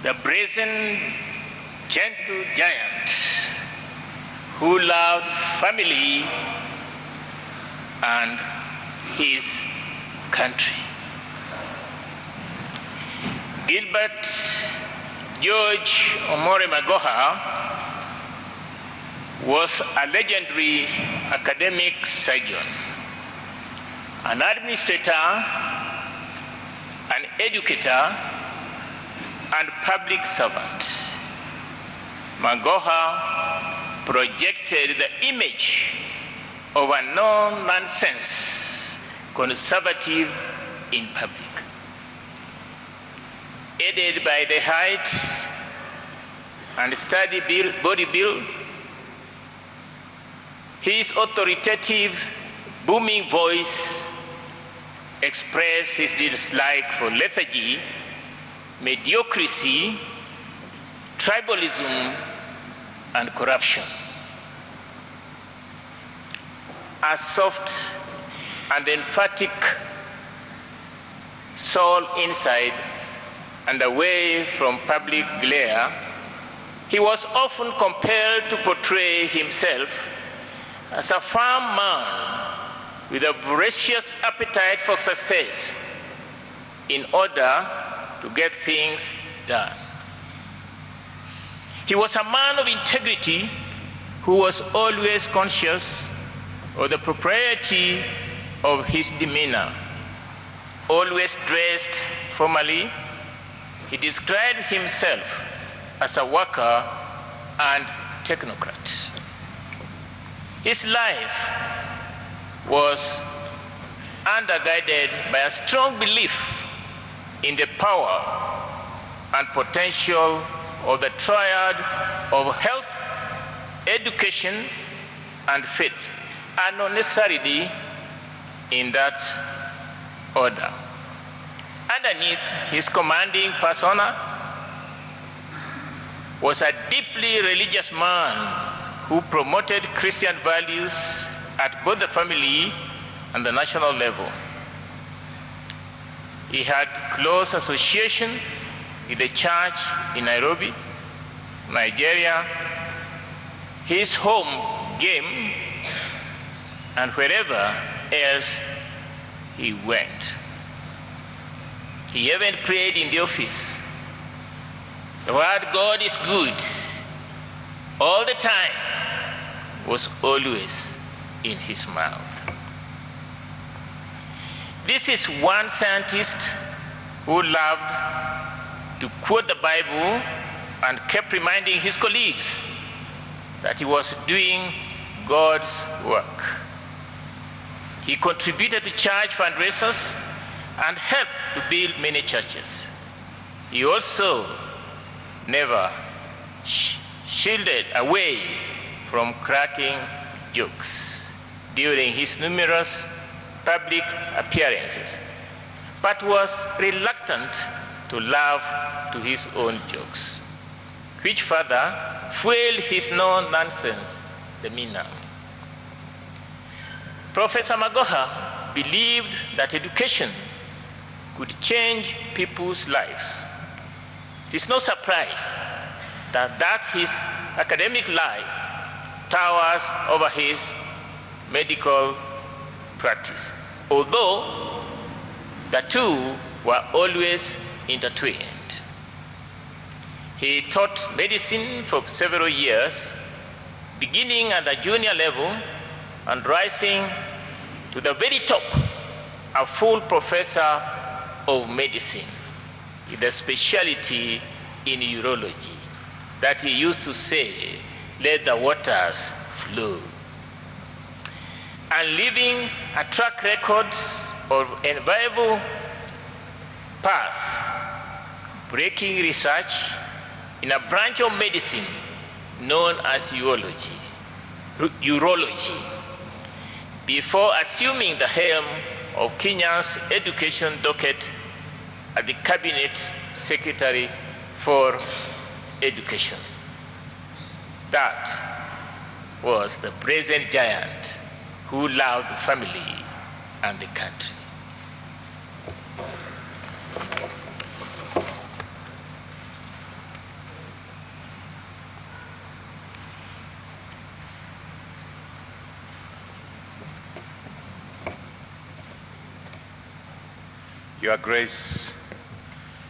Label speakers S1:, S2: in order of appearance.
S1: the brazen, gentle giant who loved family and his country. Gilbert George Omore Magoha was a legendary academic surgeon, an administrator, an educator, and public servant. Magoha projected the image of a no-nonsense conservative in public. Aided by the height and steady body build, his authoritative, booming voice expressed his dislike for lethargy, mediocrity, tribalism, and corruption. A soft and emphatic soul inside and away from public glare, he was often compelled to portray himself as a firm man with a voracious appetite for success in order to get things done. He was a man of integrity who was always conscious of the propriety of his demeanor. Always dressed formally, he described himself as a worker and technocrat. His life was undergirded by a strong belief in the power and potential of the triad of health, education, and faith, and not necessarily in that order. Underneath his commanding persona was a deeply religious man who promoted Christian values at both the family and the national level. He had close association with the church in Nairobi, Nigeria, his home game, and wherever else he went. He even prayed in the office. The word God is good all the time was always in his mouth. This is one scientist who loved to quote the Bible and kept reminding his colleagues that he was doing God's work. He contributed to church fundraisers and helped to build many churches. He also never shielded away from cracking jokes during his numerous public appearances, but was reluctant to laugh to his own jokes, which further fueled his no-nonsense demeanor. Professor Magoha believed that education could change people's lives. It is no surprise that his academic life towers over his medical practice, although the two were always intertwined. He taught medicine for several years, beginning at the junior level and rising to the very top, a full professor of medicine with a specialty in urology that he used to say, "Let the waters flow." And leaving a track record of enviable path, breaking research in a branch of medicine known as urology, before assuming the helm of Kenya's education docket as the Cabinet Secretary for Education. That was the brazen giant who loved the family and the country.
S2: Your Grace,